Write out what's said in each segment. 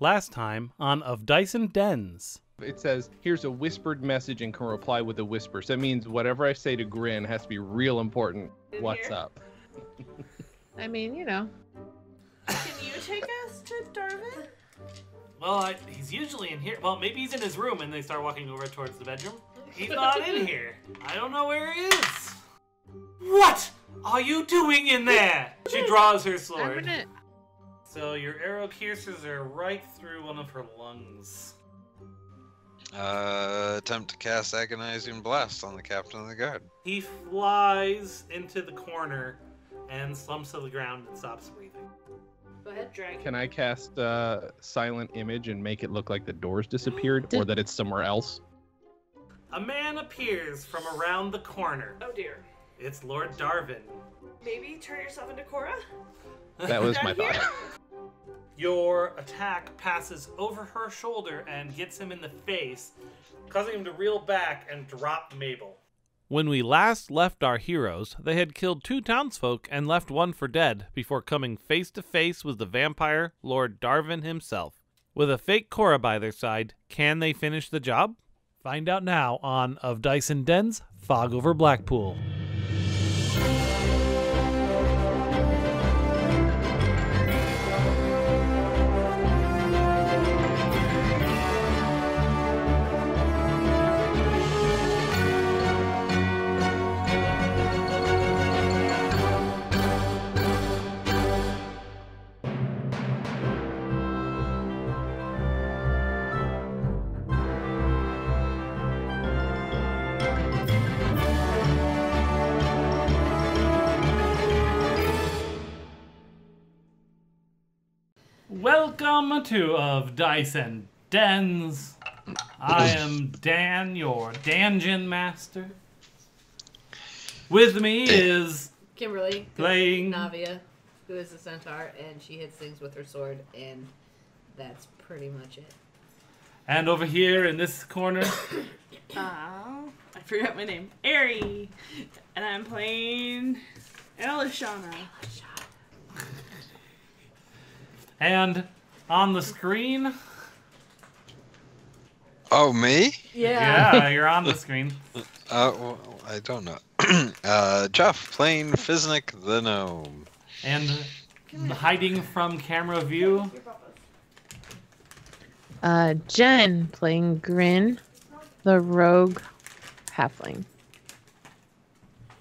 Last time on Of Dyson Dens. It says, here's a whispered message and can reply with a whisper. So that means whatever I say to Grin has to be real important. What's up? I mean, you know. Can you take us to Darvin? Well, he's usually in here. Well, maybe he's in his room and they start walking over towards the bedroom. He's not in here. I don't know where he is. What are you doing in there? She draws her sword. So your arrow pierces her right through one of her lungs. Attempt to cast Agonizing Blast on the captain of the guard. He flies into the corner and slumps to the ground and stops breathing. Go ahead, drag. Can I cast Silent Image and make it look like the doors disappeared or that it's somewhere else? A man appears from around the corner. Oh dear. It's Lord Darvin. Maybe turn yourself into Cora? That was my thought. Your attack passes over her shoulder and gets him in the face, causing him to reel back and drop Mabel. When we last left our heroes, they had killed 2 townsfolk and left one for dead before coming face to face with the vampire Lord Darvin himself. With a fake Cora by their side, can they finish the job? Find out now on Of Dyson Dens, Fog Over Blackpool. Welcome to Of Dyson Dens. I am Dan, your Dungeon Master. With me is Kimberly, playing Navia, who is a centaur, and she hits things with her sword, and that's pretty much it. And over here in this corner, I forgot my name. Ari. And I'm playing Elishana. and on the screen, Oh, me? yeah, you're on the screen. Well, I don't know. Jeff playing Fiznik the Gnome. And hiding from camera view, Jen playing Grin, the rogue halfling.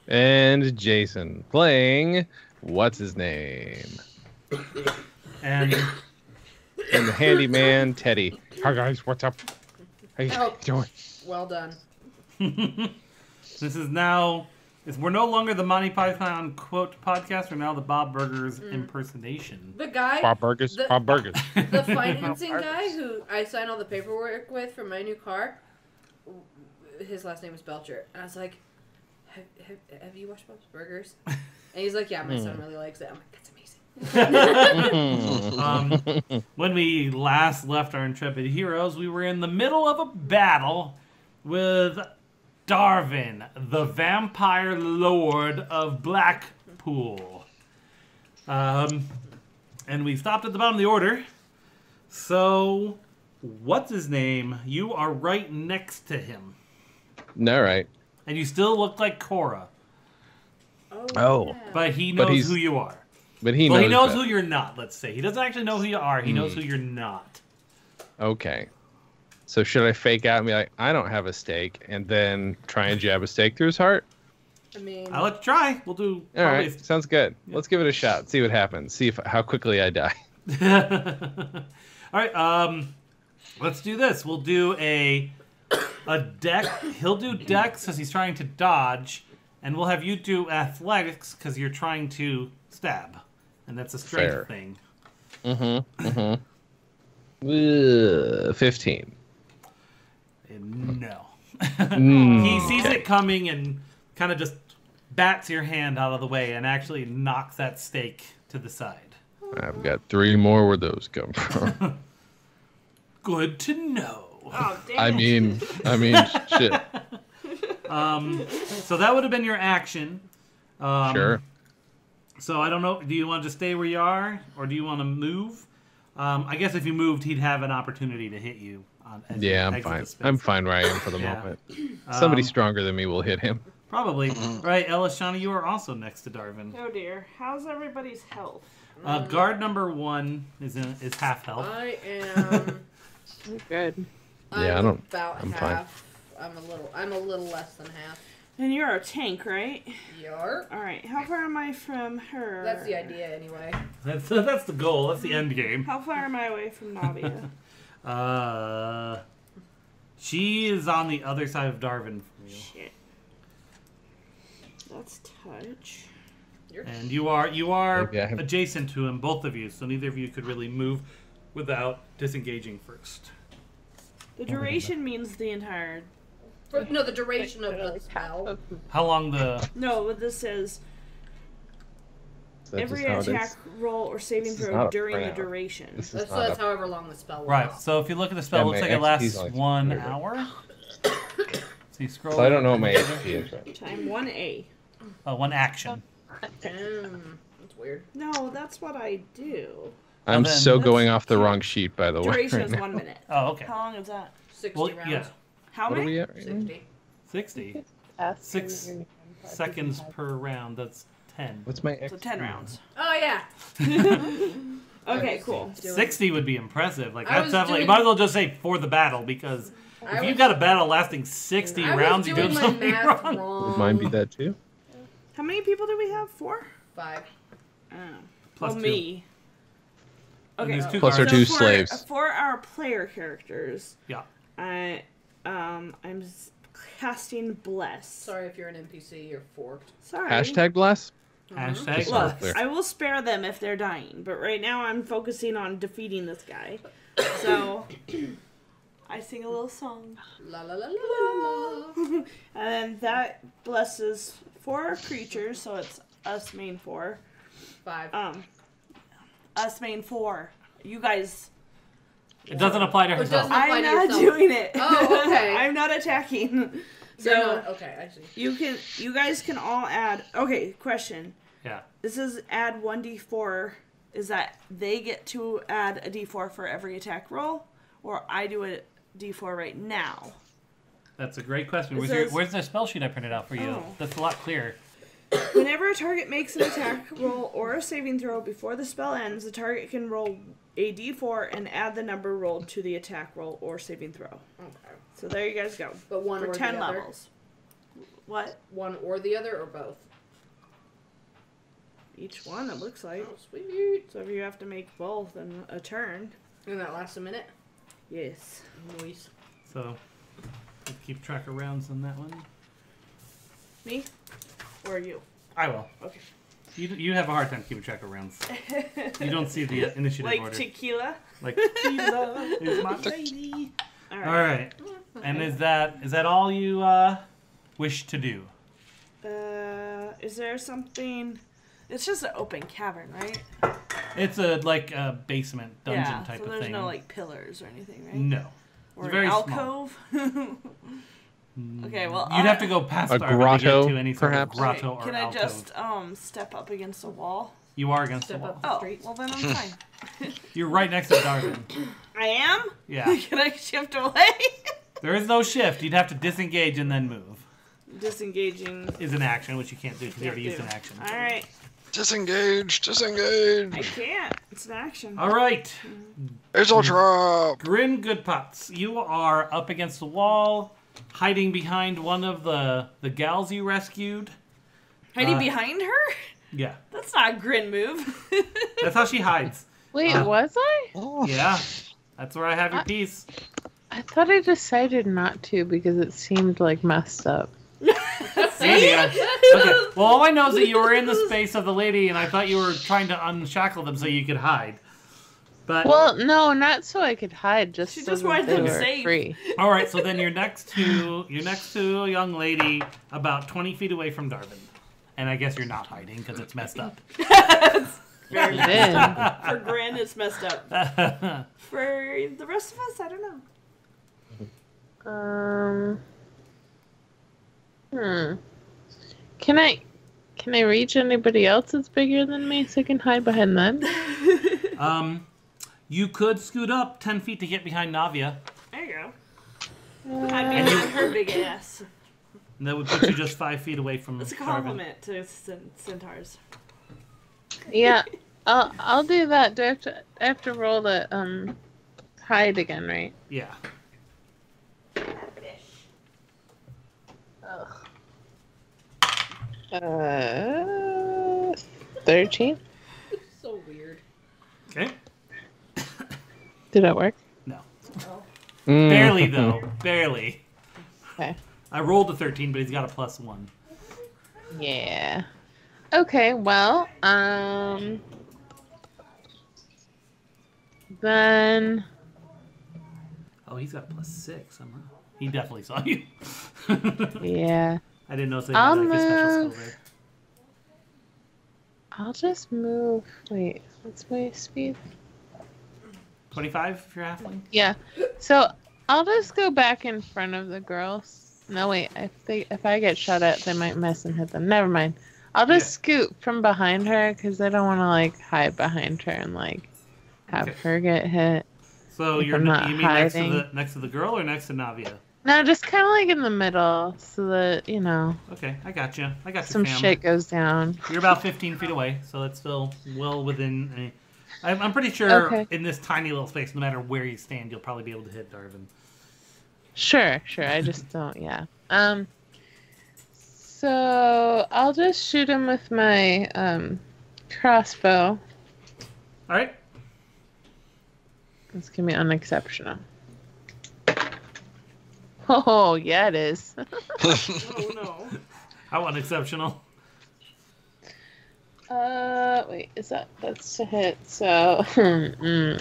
And Jason playing, what's his name? and And the handyman, Teddy. Hi guys, what's up? How you Oh. doing? Well done. this is now, we're no longer the Monty Python quote podcast, we're now the Bob Burgers impersonation. The guy, Bob Burgers, the- Bob Burgers. the financing guy who I signed all the paperwork with for my new car, his last name is Belcher. And I was like, have you watched Bob's Burgers? And he's like, yeah, my son really likes it. I'm like, that's amazing. When we last left our intrepid heroes, we were in the middle of a battle with Darvin, the vampire lord of Blackpool. And we stopped at the bottom of the order. So, what's his name? You are right next to him. All right. And you still look like Cora. Oh. Yeah. But he But knows he's- who you are. But he Well, knows. he knows that. who you're not, let's say. He doesn't actually know who you are. He knows who you're not. Okay. So should I fake out and be like, I don't have a stake, and then try and jab a stake through his heart? I mean, I'll let you try. We'll do All right. Sounds good. Let's give it a shot. See what happens. See how quickly I die. All right, let's do this. We'll do a deck. He'll do dex because he's trying to dodge, and we'll have you do athletics because you're trying to stab, and that's a strength Fair. thing. 15. No. He sees it coming and kind of just bats your hand out of the way and actually knocks that stake to the side. I've got 3 more where those come from. Good to know. Oh, damn I it. mean, shit. So that would have been your action. Sure. So I don't know. Do you want to just stay where you are, or do you want to move? I guess if you moved, he'd have an opportunity to hit you. As you Yeah, I'm exit fine. the space. I'm fine where I am for the Yeah. moment. Somebody stronger than me will hit him. Probably. Right, Elishana, you are also next to Darvin. Oh dear. How's everybody's health? Guard number 1 is half health. I am. Good. Yeah, I'm I don't- about I'm fine. half. I'm a little less than half. And you're a tank, right? Yarp. Alright, how far am I from her? That's the idea, anyway. That's the goal. That's the end game. How far am I away from Navia? She is on the other side of Darvin from you. Shit. That's touch. And you are Maybe I have- adjacent to him, both of you, so neither of you could really move without disengaging first. The duration means the entire... No, the duration of the spell. How long the... No, what this says... That's Every just how it attack is. roll or saving This is throw not a during the prayer. duration. This is That's not a- however long the spell Right, lasts. so if you look at the spell, it Yeah, looks my like it lasts XP 's like 1 300. hour. So you scroll... So I don't know what my HP is right. Time 1A. 1 action. That's weird. No, that's what I do. I'm then so that's- going off the wrong sheet, by the way. Duration Right is now. 1 minute. Oh, okay. How long is that? 60 Well, rounds. yeah. How What are many? we at right now? 60. 60 Ask 6 him. seconds per round. That's 10. What's my XP? So 10 rounds. Oh, yeah. Okay, cool. 60 would be impressive. Like I that's was definitely. You doing- might as well just say for the battle because I if you've was- got a battle lasting 60 I rounds, was you're doing doing my something math wrong. wrong. Would mine be that too? How many people do we have? 4? 5. Oh. Plus Well, 2. me. And Okay. there's 2 Plus our guards. two for, slaves. For our player characters, Yeah. I'm casting Bless. Sorry if you're an NPC, you're forked. Sorry. Hashtag bless? Hashtag. Just so we're Look, clear. I will spare them if they're dying, but right now I'm focusing on defeating this guy. So, I sing a little song. La la la la la la. And that blesses 4 creatures, so it's us main 4. 5. Us main 4. You guys, It doesn't apply to It herself. doesn't- Apply I'm to not yourself. doing it. Oh, okay. I'm not attacking. You're So not- okay, I see. you guys can all add. Okay, question. Yeah. This is add 1d4. Is that they get to add a d4 for every attack roll, or I do a d4 right now? That's a great question. It Where's, says- where's the spell sheet I printed out for you? Oh. That's a lot clearer. Whenever a target makes an attack roll or a saving throw before the spell ends, the target can roll a d4 and add the number rolled to the attack roll or saving throw. Okay. So there you guys go. But one For or 10 the other? levels. What? One or the other, or both? Each one, it looks like. Oh, sweet. So if you have to make both in a turn, And that lasts a minute? yes. Noise. So keep track of rounds on that one. Me? Or you? I will. Okay. You have a hard time keeping track of rounds. You don't see the initiative Like order. tequila? Like tequila is my lady. All All right. right. And is that all you wish to do? Is there something? It's just an open cavern, right? It's a basement dungeon yeah. type So of there's thing. no like pillars or anything, right? No. Or It's very an small. alcove. Okay, well, You'd have to go past A Darwin to grotto, get to any sort perhaps? of grotto Okay, or can I alcove. just step up against a wall? You are against the Step wall. up. The Oh, streets. well then I'm fine. You're right next to Darwin. I am. Yeah. Can I shift away? There is no shift. You'd have to disengage and then move. Disengaging. Is an action, which you can't do because you Can't already used do. an action. All right, Disengage! I Disengage! can't. It's an action. All right. Hazel drop! Grin Goodpots, you are up against the wall, hiding behind one of the gals you rescued. Hiding behind her? Yeah. That's not a grin move. That's how she hides. Wait, was I? Oh, Yeah. That's where I have your piece. I thought I decided not to because it seemed like messed up. Okay. Well, all I know is that you were in the space of the lady, and I thought you were trying to unshackle them so you could hide. But Well, no, not so I could hide, just She so just that wanted they them were safe. free. all right, so then you're next to a young lady about 20 feet away from Darwin, and I guess you're not hiding because it's messed up. Very I did. For grin, it's messed up. For the rest of us, I don't know. Can I reach anybody else that's bigger than me so I can hide behind them? You could scoot up 10 feet to get behind Navia. There you go. Uh, I mean, her big ass. And that would put you just 5 feet away from It's a Darvin. compliment to centaurs. yeah, I'll do that. Do I have to roll the hide again, right? Yeah. Ugh. 13. So weird. Okay. Did that work? No. Mm. Barely, though. Barely. Okay. I rolled a 13, but he's got a +1. Yeah. Okay, well, then Oh, he's got +6 somehow. He definitely saw you. yeah, I didn't notice they I'll had like a special skill move. there. I'll just move. Wait, what's my speed? 25 if you're halfling? Yeah. So I'll just go back in front of the girls. No, wait. If I get shot at, they might miss and hit them. Never mind. I'll just scoot from behind her because I don't want to like hide behind her and like have Okay. her get hit. So If you're I'm not you mean hiding. next to the girl or next to Navia? No, just kind of like in the middle so that Okay, I got you. I got you, some fam. shit goes down. You're about 15 feet away, so that's still well within. I'm pretty sure Okay. in this tiny little space, no matter where you stand, you'll probably be able to hit Darvin. Sure. I just don't. Yeah. So I'll just shoot him with my crossbow. All right. It's gonna be unexceptional. Oh yeah, it is. Oh no. How unexceptional. Wait, that's to hit? So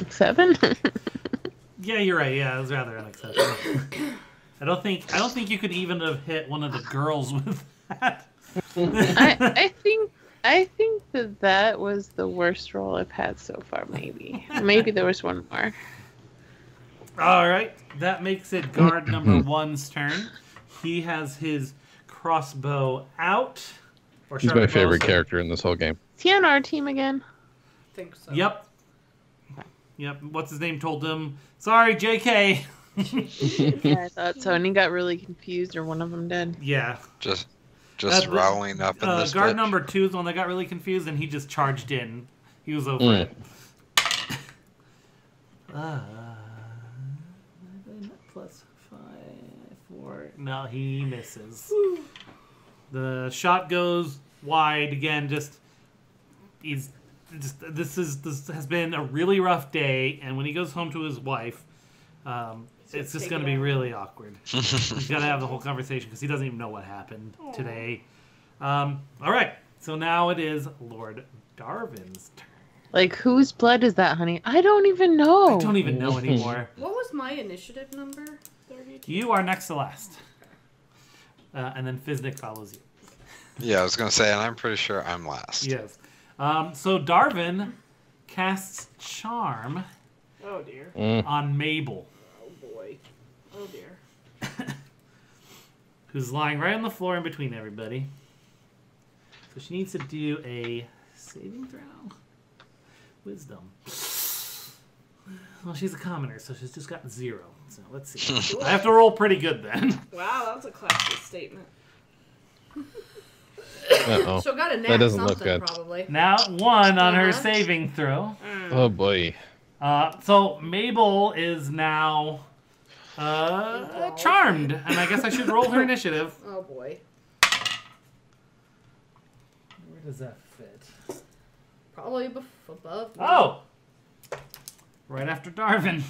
7. Yeah, you're right. Yeah, it was rather unexceptional. I don't think you could even have hit one of the girls with that. I think that was the worst roll I've had so far. Maybe there was one more. All right, that makes it guard number 1's turn. He has his crossbow out. Or He's sharp my bow, favorite so- character in this whole game. Is he on our team again? I think so. Yep. What's his name? Told him, sorry, JK. Yeah, I thought so. And he got really confused, or one of them did. Yeah. Just That's the- rolling up in this Guard bitch. number 2 is the one that got really confused, and he just charged in. He was over it. Plus 5, 4. No, he misses. The shot goes wide again. This has been a really rough day, and when he goes home to his wife, it's just going to be really awkward. He's got to have the whole conversation because he doesn't even know what happened today. All right, so now it is Lord Darvin's turn. Like, whose blood is that, honey? I don't even know. I don't even know anymore. What was my initiative number? 32. You are next to last, and then Fiznik follows you. Yeah, I was gonna say, and I'm pretty sure I'm last. Yes. So Darvin casts Charm Oh dear. on Mabel, Oh boy. Oh dear. who's lying right on the floor in between everybody. So she needs to do a saving throw. Wisdom. Well, she's a commoner, so she's just got 0. So let's see. I have to roll pretty good then. Wow, that was a classist statement. Uh-oh. So got a nat That doesn't look something, good. probably. Now 1 on her Uh-huh. saving throw. Oh boy. So Mabel is now charmed, and I guess I should roll her initiative. Oh boy. Where does that fit? Probably above. me. Oh! Right after Darvin.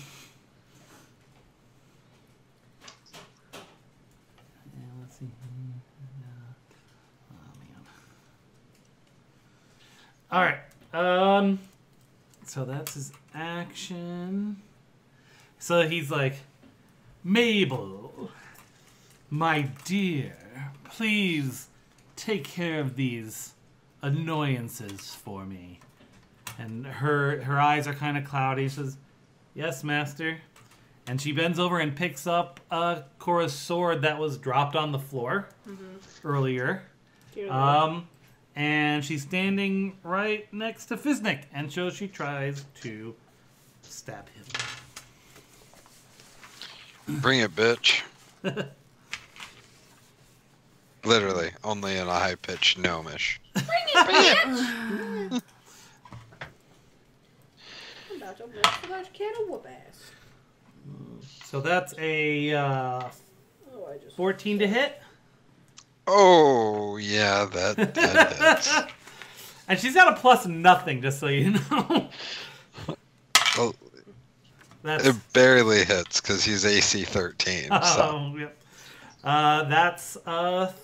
Yeah, let's see. Oh, man. Alright. So that's his action. So he's like, Mabel, my dear, please take care of these annoyances for me. And her eyes are kind of cloudy. She says, yes, master. And she bends over and picks up Cora's sword that was dropped on the floor earlier. Dear Lord. And she's standing right next to Fiznik. And so she tries to stab him. Bring it, bitch. Literally, only in a high-pitched gnomish. I'm about to work for that can of whoop ass. So that's a Oh, I just 14 to hit. Oh, yeah, that hits. And she's got a plus nothing, just so you know. Well, That's it barely hits because he's AC 13. So. oh, yep. That's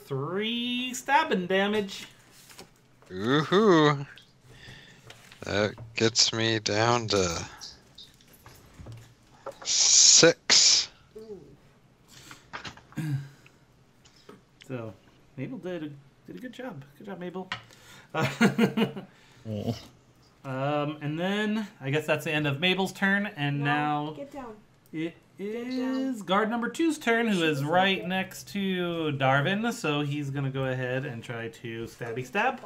3 stabbing damage. Woohoo! That gets me down to 6. So Mabel did a good job. Good job, Mabel. And then I guess that's the end of Mabel's turn, and now Get down. it is guard number 2's turn, who is right next to Darvin. So he's gonna go ahead and try to stabby stab,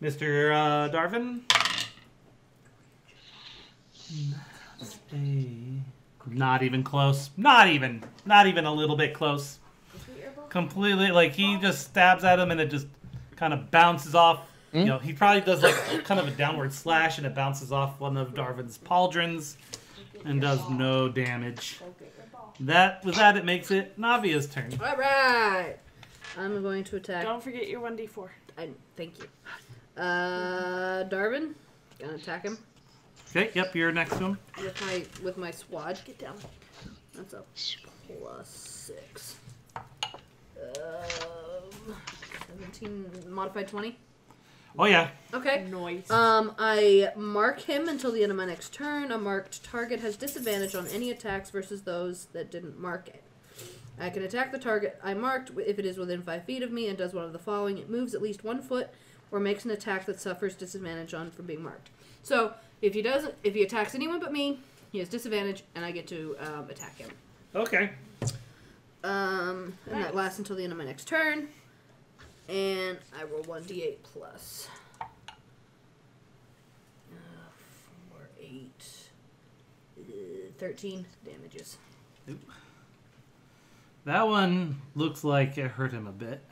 Mr. Darvin. Not even close. Not even a little bit close. Completely, like he just stabs at him and it just kind of bounces off. You know, he probably does like kind of a downward slash and it bounces off one of Darvin's pauldrons and does no damage. With that, it makes it Navia's turn. All right. I'm going to attack. Don't forget your 1d4. Thank you. Darvin, gonna attack him Okay, yep, you're next to him. with my swad. Get down. That's a +6. 17 modified 20. Oh yeah. Okay. Noise. I mark him until the end of my next turn. A marked target has disadvantage on any attacks versus those that didn't mark it. I can attack the target I marked if it is within 5 feet of me and does one of the following. It moves at least 1 foot or makes an attack that suffers disadvantage on from being marked. So if he attacks anyone but me, he has disadvantage and I get to attack him. Okay. And that lasts until the end of my next turn. And I roll 1d8 plus 4, 8, 13 damages. Oop. That one looks like it hurt him a bit.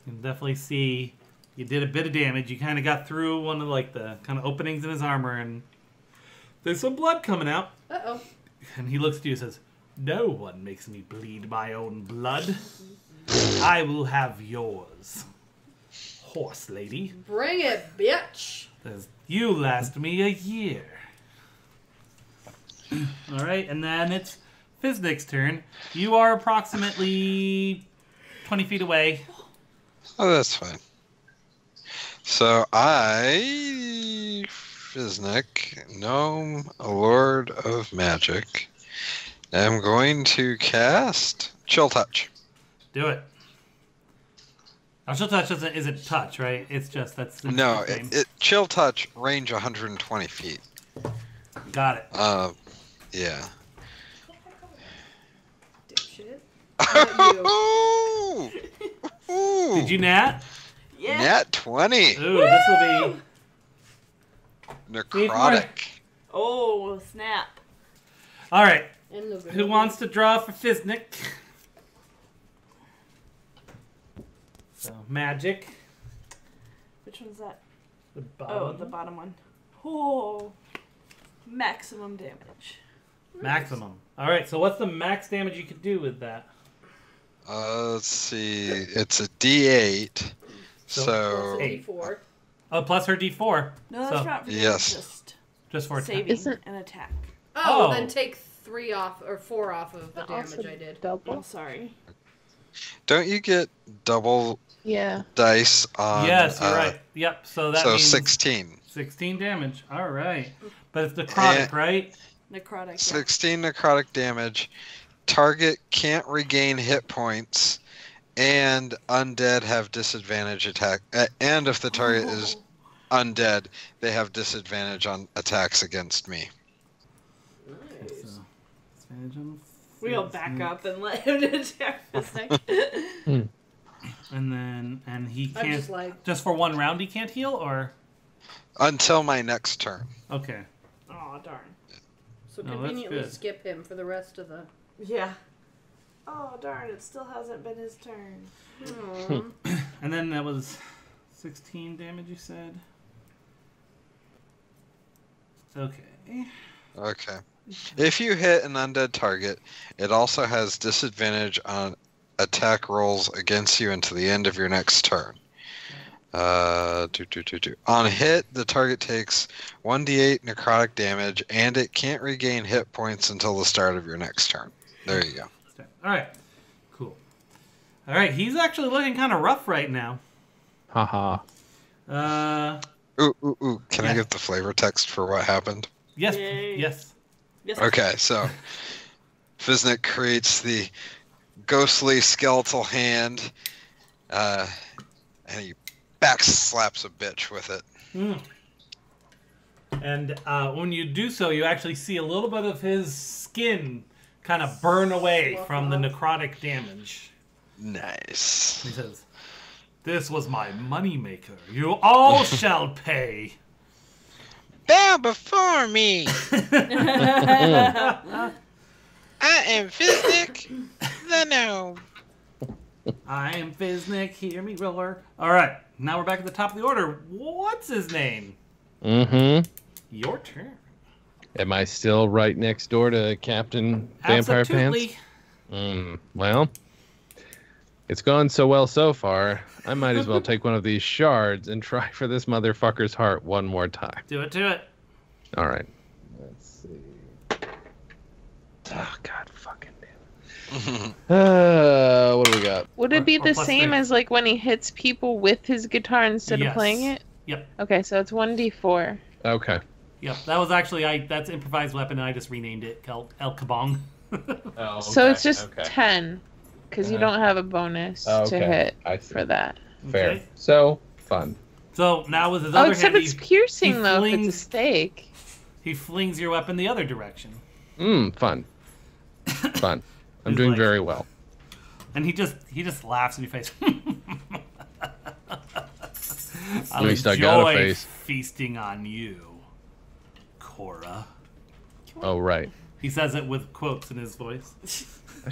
You can definitely see you did a bit of damage. You kind of got through one of like the kind of openings in his armor, and there's some blood coming out. Uh-oh. And he looks at you and says, "No one makes me bleed my own blood. I will have yours, horse lady. Bring it, bitch. Says, you last me a year." All right, and then it's Fiznik's turn. You are approximately 20 feet away. Oh, that's fine. So I, Fiznik, gnome, a lord of magic, am going to cast Chill Touch. Do it. Now, Chill Touch isn't touch, right? It's just, that's the No, name. Chill Touch, range 120 feet. Got it. Yeah. Dipshit. Ooh! Ooh! Did you nat? Yeah. Nat 20. Ooh, this will be... Necrotic. Oh, snap. All right. And the Who wants to draw for Fiznik? So, magic. Which one's that? The bottom. Oh, the bottom one. Oh, maximum damage. Maximum. All right, so what's the max damage you could do with that? Let's see. It's a D8. So, 84. Oh, plus her D4. No, that's So- not for Yes. Just for saving Isn't- an attack. Oh, Oh. then take 3 off, or 4 off of the Also damage I did. Oh, double. sorry. don't you get double Yeah. dice on... Yes, you're right. Yep, so that So means 16. 16 damage. All right. But it's necrotic, right? Necrotic. Yeah. 16 necrotic damage. Target can't regain hit points, and undead have disadvantage attack. And if the target is undead, they have disadvantage on attacks against me. Okay, so disadvantage on We'll back up and let him attack this next. And he I'm can't just like, just for one round he can't heal, or Until my next turn. okay. Oh, Aw, darn. So No, that's conveniently good. skip him for the rest of the. Yeah. Oh, darn, it still hasn't been his turn. Aw. And then that was 16 damage, you said? Okay. Okay. If you hit an undead target, it also has disadvantage on attack rolls against you until the end of your next turn. On hit, the target takes 1d8 necrotic damage, and it can't regain hit points until the start of your next turn. There you go. Alright. Cool. Alright, he's actually looking kind of rough right now. Haha. Ooh. Can I Yeah. give the flavor text for what happened? Yes. Yay. Yes. Yes. Okay, so Fiznik creates the ghostly skeletal hand, and he back slaps a bitch with it. Mm. And when you do so, you actually see a little bit of his skin kind of burn away from the necrotic damage. Nice. He says, "This was my moneymaker. You all shall pay." Bow before me. I am Fiznik, the gnome. I am Fiznik, hear me roar. Alright, now we're back at the top of the order. What's his name? Mm-hmm. Your turn. Am I still right next door to Captain Vampire Pants? Well, it's gone so well so far, I might as well take one of these shards and try for this motherfucker's heart one more time. Do it. All right. Let's see. Oh, God fucking damn it. What do we got? Would it be Or the plus same 3. as like when he hits people with his guitar instead of Yes. playing it? Yep. Okay, so it's 1d4. Okay. Yep. That was actually that's improvised weapon, and I just renamed it El Kabong. Oh, So it's just 10, because you don't have a bonus Oh, to okay. hit I see. for that. Fair. Okay. So, fun. So now with his Oh, other except hand, it's piercing he though if it's a flings- stake. he flings your weapon the other direction, Fun. Fun. I'm He's doing like- very well. and he just laughs in your face. At least I got a enjoy face. feasting on you, Cora. Oh, right. He says it with quotes in his voice.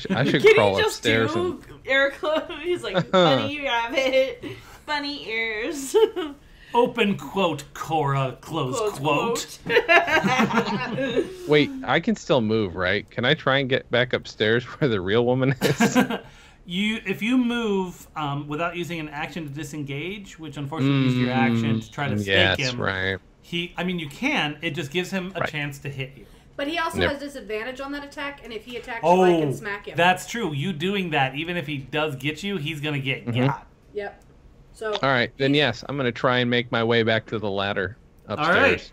I should Can crawl he just upstairs do and... air close? He's like, bunny rabbit, bunny ears. Open quote, Cora, close quote. Wait, I can still move, right? Can I try and get back upstairs where the real woman is? If you move without using an action to disengage, which unfortunately is your action to try to stake yes, him, right. you can. It just gives him a Right. chance to hit you. But he also Yep. has disadvantage on that attack, and if he attacks you, I can smack him. That's true. You doing that, even if he does get you, he's gonna get got. Yep. So. All right, then yes, I'm going to try and make my way back to the ladder upstairs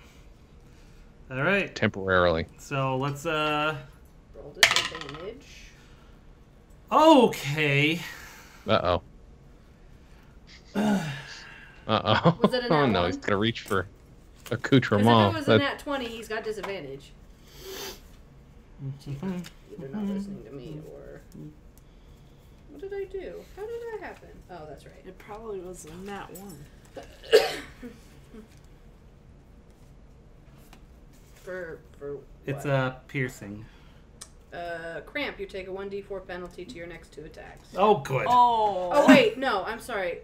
All right. temporarily. So let's Roll disadvantage. Okay. Uh-oh. Uh-oh. Was it a Oh, nat no, one? he's going to reach for Because if accoutrement. it was a nat 20, he's got disadvantage. Either not listening to me or. What did I do? How did that happen? Oh, that's right. It probably was a nat 1. For It's what? piercing. Cramp. You take a 1d4 penalty to your next 2 attacks. Oh, good. Oh wait, no, I'm sorry.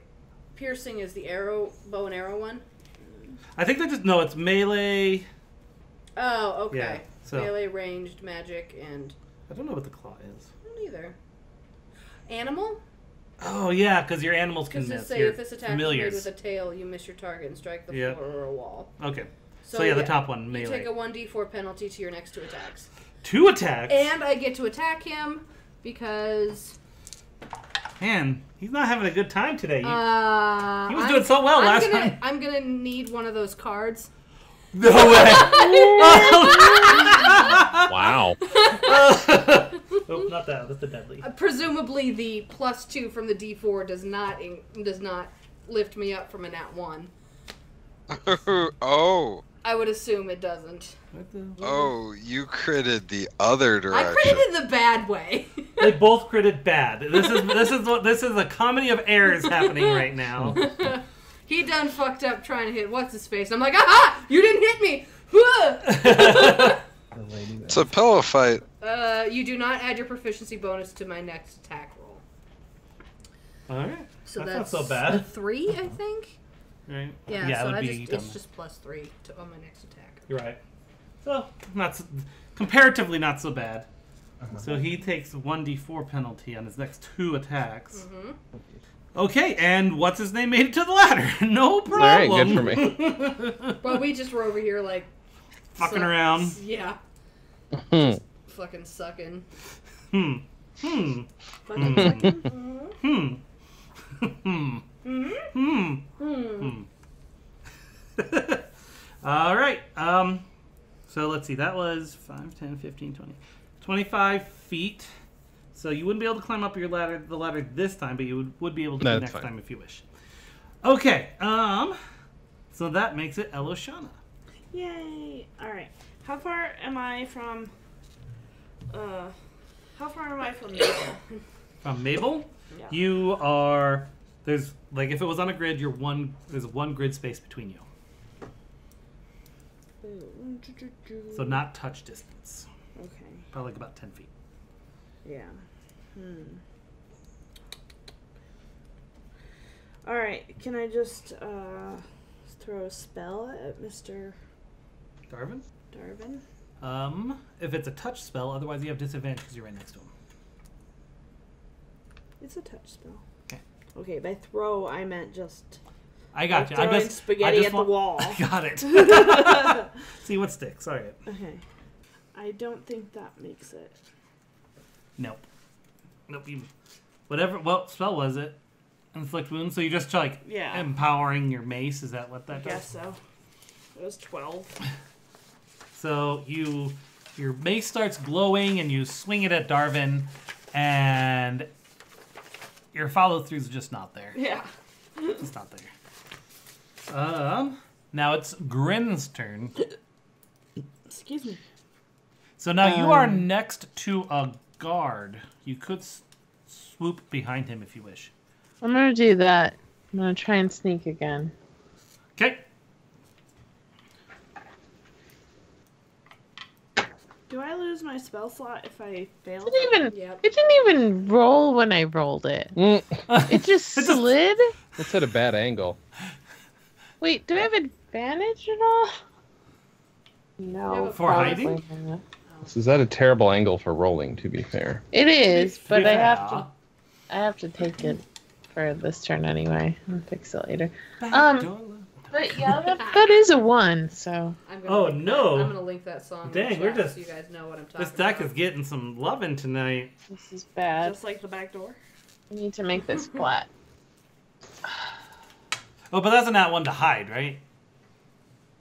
Piercing is the bow and arrow one. I think it's melee. Oh, okay. Yeah, so- Melee, ranged, magic, and I don't know what the claw is. I don't either. Animal? Oh yeah, because your animals can Because miss. just say Your if this attack is familiars. made with a tail, you miss your target and strike the Yep. floor or a wall. Okay. So yeah, the top one, You melee. take a 1d4 penalty to your next 2 attacks. 2 attacks. And I get to attack him because Man, he's not having a good time today. he was doing so well last time. I'm gonna need one of those cards. No way. Wow. Oh, not that. That's the deadly. Presumably, the +2 from the d4 does not lift me up from a nat 1. Oh, I would assume it doesn't. oh, you critted the other I direction. credited the bad way. They both critted bad. This is a comedy of errors happening right now. He done fucked up trying to hit what's his face. I'm like, aha! You didn't hit me. It's a pillow fight. You do not add your proficiency bonus to my next attack roll. Alright. So That's that's not so bad. 3, I think. Right? Yeah, it so would I be it's just plus 3 on my next attack. You're right. So, comparatively not so bad. So he takes 1d4 penalty on his next 2 attacks. Mm-hmm. Okay, and what's his name made it to the ladder. No problem. Alright, good for me. But we just were over here like Fucking around. Yeah. Hmm. Fucking sucking. Hmm. Hmm. Fucking Hmm. second. Hmm. Hmm. Hmm. Hmm. All right. So let's see. That was 5, 10, 15, 20. 25 feet. So you wouldn't be able to climb up the ladder this time, but you would be able to next time if you wish. Okay. So that makes it Eloshana. Yay! Alright. How far am I from Mabel? From Mabel? Yeah. You are there's like if it was on a grid, there's one grid space between you. So not touch distance. Okay. Probably like about 10 feet. Yeah. Alright, can I just throw a spell at Mr. Darvin? If it's a touch spell, otherwise you have disadvantage because you're right next to him. It's a touch spell. Okay. Okay, by throw I meant just I got you. throwing spaghetti at the wall. I got it. See what sticks. All right. Okay. I don't think that makes it. Nope. Whatever. What spell was it? Inflict wounds. So you're just like empowering your mace. Is that what that does? I guess so. It was 12. So your mace starts glowing and you swing it at Darvin, and your follow through's just not there. Yeah. It's not there. Now it's Grin's turn. Excuse me. So now you are next to a guard. You could swoop behind him if you wish. I'm gonna do that. I'm gonna try and sneak again. Okay. Do I lose my spell slot if I fail? It didn't even roll when I rolled it. It just slid. It's at a bad angle. Wait, do I have advantage at all? No. For hiding? Not. This is at a terrible angle for rolling, to be fair. It is, but I have to take it for this turn anyway. I'll fix it later. But yeah, that is a 1, so. I'm gonna link that song. Dang, we're just. So you guys know what I'm talking This deck about. is getting some loving tonight. This is bad. Just like the back door. I need to make this flat. Oh, but that's not one to hide, right?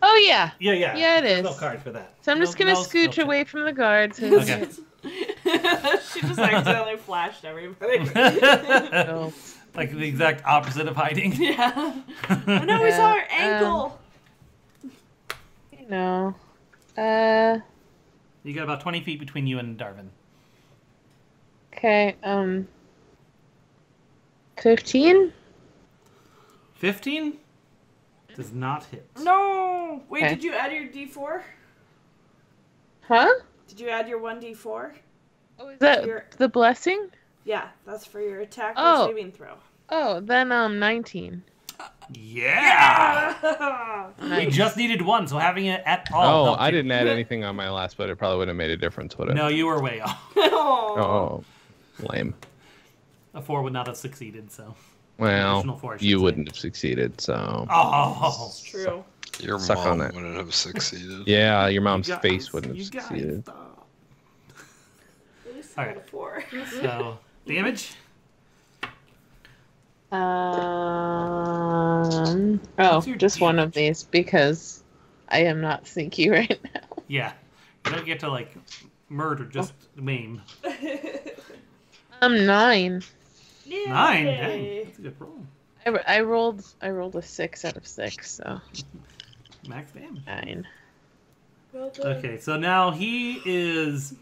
Oh yeah. Yeah. Yeah, it There's is. no card for that. So I'm just gonna scooch away from the guards. Okay. She just accidentally flashed everybody. Like the exact opposite of hiding. Yeah. Oh no, we saw her ankle. You know. You got about 20 feet between you and Darvin. Okay, 15? 15? Does not hit. No! Wait, Okay. did you add your D4? Huh? Did you add your 1D4? Oh, is that the blessing? Yeah, that's for your attack or Oh. saving throw. Oh, then 19. Yeah! We just needed one, so having it at all. Oh, I didn't add anything on my last, but it probably would have made a difference, would it? No, you were way off. Oh, lame. A 4 would not have succeeded, so. Well, Additional 4, I should you say. wouldn't have succeeded, so. Oh, It's true. Your Suck on mom that. wouldn't have succeeded. Yeah, your mom's You guys, face wouldn't have you guys, succeeded. stop. At least I All got a right. 4. So, damage? Oh, your just one of damage? these because I am not sneaky right now. Yeah. You don't get to, like, murder, just maim. 9. 9. 9? Dang. That's a good roll. I rolled a 6 out of 6, so Max damage. 9. Well done. Okay, so now he's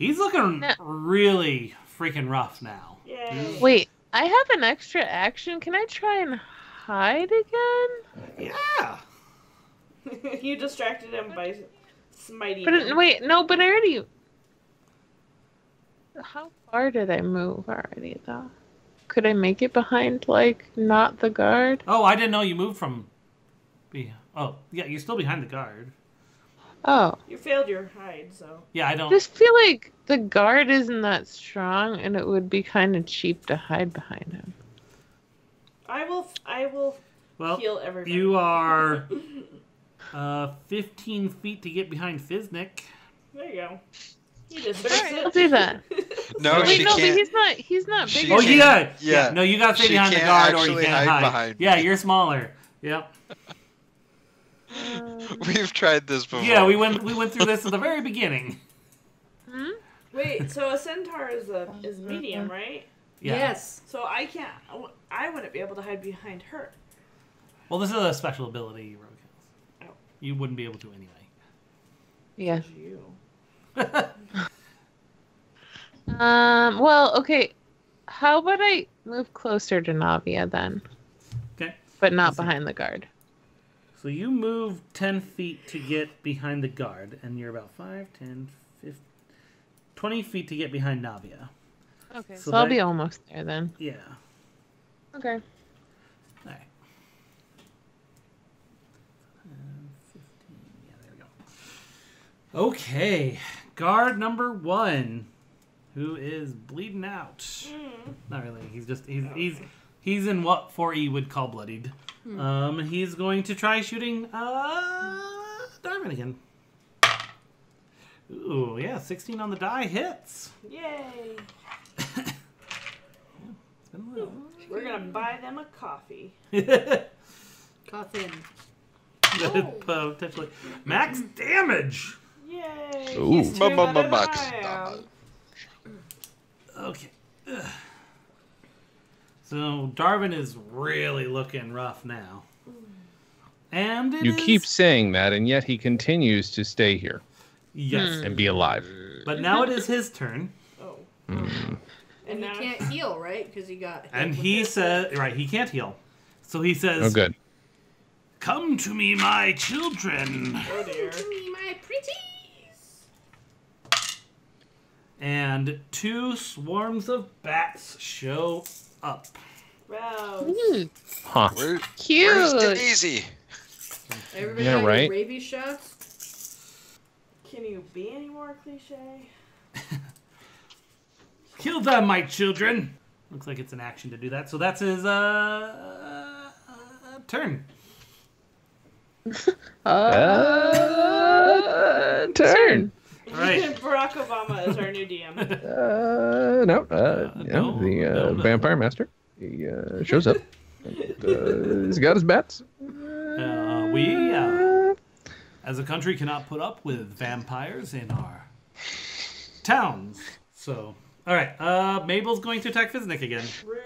looking No. really freaking rough now. Yay. Wait, I have an extra action. Can I try and hide again? Yeah. You distracted him by smiting But him. wait, no, but I already. How far did I move already, though? Could I make it behind, like, not the guard? Oh, I didn't know you moved from. Oh, yeah, you're still behind the guard. Oh. You failed your hide, so. Yeah, I I don't. just feel like the guard isn't that strong, and it would be kind of cheap to hide behind him. I will Well, heal everybody. you are 15 feet to get behind Fiznik. There you go. He deserves Alright, it. I'll do that. No, Wait, she no, but can't. he's not She big Oh, enough. yeah. No, you got to stay She behind the can't guard or you actually can't hide hide. behind Yeah, me. you're smaller. Yep. We've tried this before. Yeah, we went through this at the very beginning. Wait, so a centaur is medium, right? Yeah. Yes. So I wouldn't be able to hide behind her. Well, this is a special ability, Rogue Oh. has. You wouldn't be able to anyway. Yeah. You. Well, okay. How about I move closer to Navia then, Okay. but not behind the guard? So you move 10 feet to get behind the guard, and you're about 5, 10, 15, 20 feet to get behind Navia. Okay, So so I'll that- be almost there then. Yeah. Okay. All right. 15. Yeah, there we go. Okay. Guard number 1, who is bleeding out. Not really. He's in what 4E would call bloodied. He's going to try shooting Darwin again. Ooh, yeah, 16 on the die hits. Yay! We're gonna buy them a coffee. Coffin. Potentially. Max damage. Yay! Ooh. He's too better than Max I am. Okay. Ugh. So Darwin is really looking rough now. And You keep saying that, and yet he continues to stay here yes. and be alive. But now it is his turn. Oh. And And he now can't heal, right? Because he got hit And with he this. says, right, he can't heal. So he says, Oh, good. "Come to me, my children." Oh dear. Me, my pretties. And 2 swarms of bats show up. Wow. Huh. Where's Cute. Daisy? Everybody Yeah, got your right. rabies shots? Can you be any more cliche? Kill them, my children. Looks like it's an action to do that. So that's his turn. Turn. All right. Barack Obama is our new DM. No. The no. vampire master. He shows up. He's got his bats. We, as a country, cannot put up with vampires in our towns. So, all right. Mabel's going to attack Fiznik again. Rude.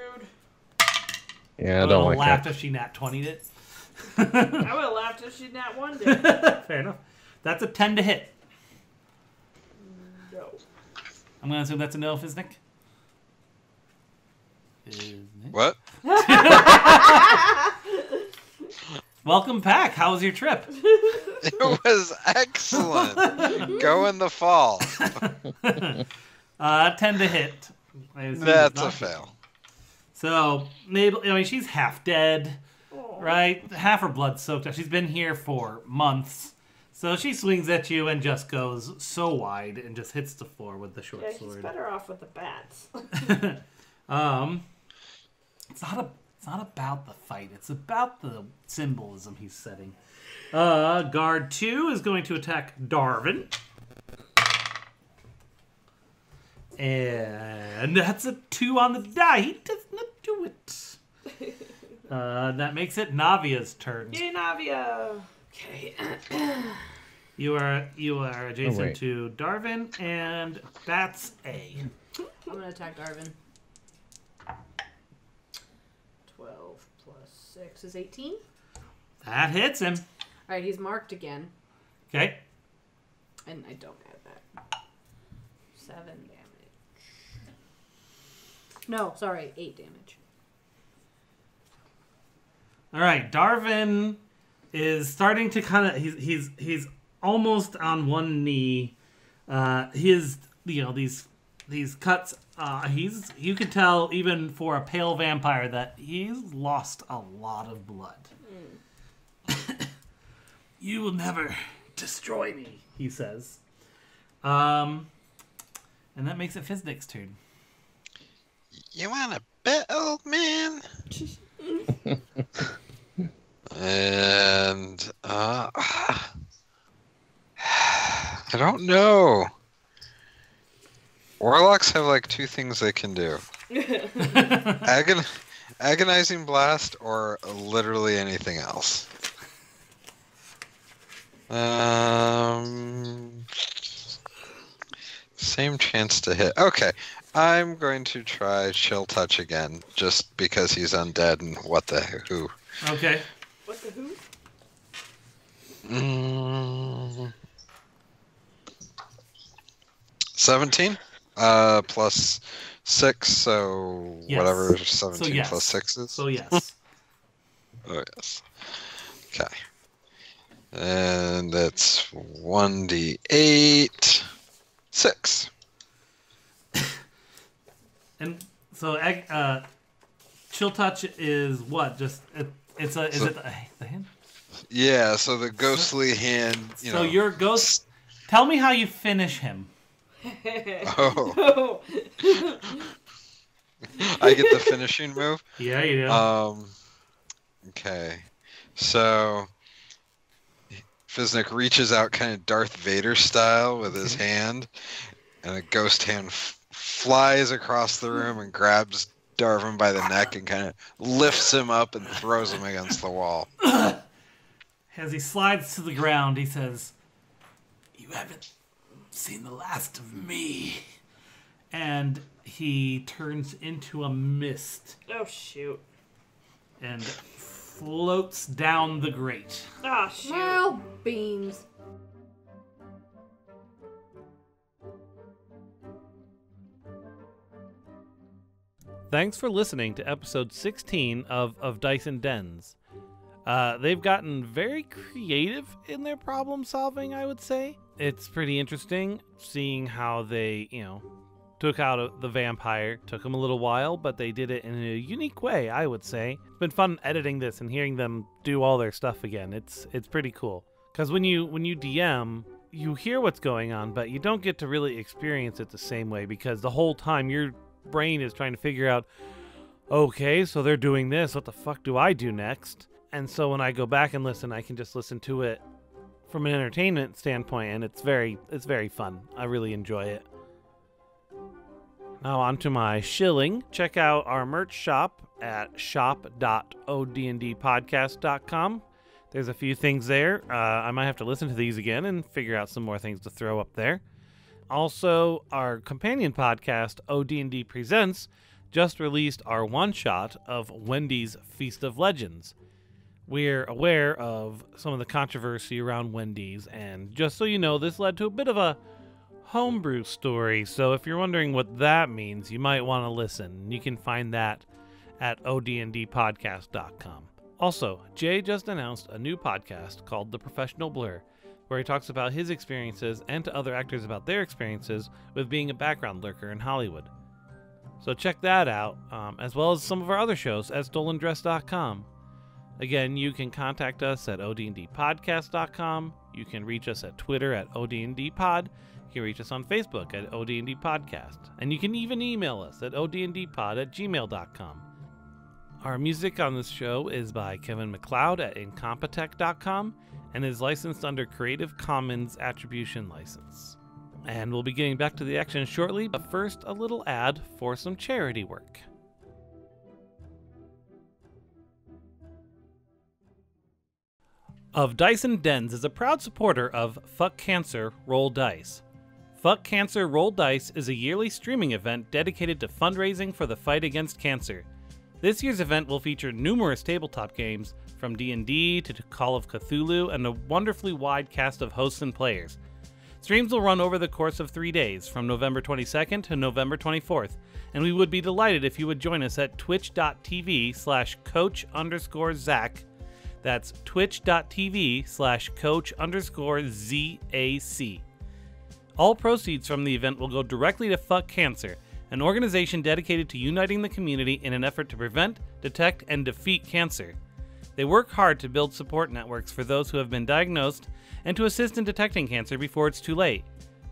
Yeah, I would don't have like laughed that. if she nat 20'd it. I would have laughed if she'd not one day. Fair enough. That's a 10 to hit. No. I'm going to assume that's a no, Fiznik. What? Welcome back. How was your trip? It was excellent. Go in the fall. 10 to hit. I assume That's it's a not. fail. So, Mabel, I mean, she's half dead, Oh. right? Half her blood's soaked up. She's been here for months. So she swings at you and just goes so wide and just hits the floor with the short Yeah, he's sword. better off with the bats. It's not about the fight. It's about the symbolism he's setting. Guard 2 is going to attack Darwin. And that's a 2 on the die. He does not do it. That makes it Navia's turn. Yay, Navia! Okay. You are adjacent wait. to Darwin, and that's A. I'm going to attack Darwin. 12 plus 6 is 18. That hits him. Alright, he's marked again. Okay. And I don't have that. 7 damage. No, sorry, 8 damage. All right, Darwin is starting to kind of he's almost on one knee. His these cuts. You can tell even for a pale vampire that he's lost a lot of blood. You will never destroy me, he says. And that makes it Fiznik's turn. You want to bet, old man? And I don't know. Warlocks have like two things they can do. Agonizing Blast or literally anything else. Same chance to hit. Okay, I'm going to try Chill Touch again, just because he's undead and what the who. Okay. What the who? 17 plus 6, so yes. Whatever 17 so yes. plus 6 is. So yes. Oh yes. Okay. And that's 1d8 6. And so Chill Touch is what? Just is it the hand? Yeah, so the ghostly hand, you know. your ghost. Tell me how you finish him. Oh. I get the finishing move? Yeah, you do. Okay. So Fiznik reaches out kind of Darth Vader style with his hand, and a ghost hand flies across the room and grabs Darvin by the neck and kind of lifts him up and throws him against the wall. As he slides to the ground, he says, "You haven't seen the last of me." And he turns into a mist. Oh, shoot. And floats down the grate. Oh, shoot. Well, beans. Thanks for listening to episode 16 of Dice and Dens. They've gotten very creative in their problem solving, I would say. It's pretty interesting seeing how they, took out the vampire. Took them a little while, but they did it in a unique way, I would say. It's been fun editing this and hearing them do all their stuff again. It's pretty cool. Because when you DM, you hear what's going on, but you don't get to really experience it the same way, because the whole time your brain is trying to figure out, okay, so they're doing this, what the fuck do I do next? And so when I go back and listen, I can just listen to it from an entertainment standpoint, and it's very fun. I really enjoy it. Now on to my shilling. Check out our merch shop at shop.odndpodcast.com. There's a few things there. I might have to listen to these again and figure out some more things to throw up there. Also, our companion podcast, OD&D Presents, just released our one-shot of Wendy's Feast of Legends. We're aware of some of the controversy around Wendy's, and just so you know, this led to a bit of a homebrew story, so if you're wondering what that means, you might want to listen. You can find that at odndpodcast.com. Also, Jay just announced a new podcast called The Professional Blur, where he talks about his experiences and to other actors about their experiences with being a background lurker in Hollywood. So check that out, as well as some of our other shows at stolendress.com. Again, you can contact us at odndpodcast.com. You can reach us at Twitter at odndpod. You can reach us on Facebook at odndpodcast. And you can even email us at odndpod@gmail.com. Our music on this show is by Kevin MacLeod at incompetech.com and is licensed under Creative Commons Attribution License. And we'll be getting back to the action shortly, but first a little ad for some charity work. Of Dice and Dens is a proud supporter of Fuck Cancer, Roll Dice. Fuck Cancer, Roll Dice is a yearly streaming event dedicated to fundraising for the fight against cancer. This year's event will feature numerous tabletop games, from D&D to Call of Cthulhu, and a wonderfully wide cast of hosts and players. Streams will run over the course of 3 days, from November 22nd to November 24th, and we would be delighted if you would join us at twitch.tv/coach_Zach. That's twitch.tv/coach_ZAC. All proceeds from the event will go directly to Fuck Cancer, an organization dedicated to uniting the community in an effort to prevent, detect, and defeat cancer. They work hard to build support networks for those who have been diagnosed and to assist in detecting cancer before it's too late.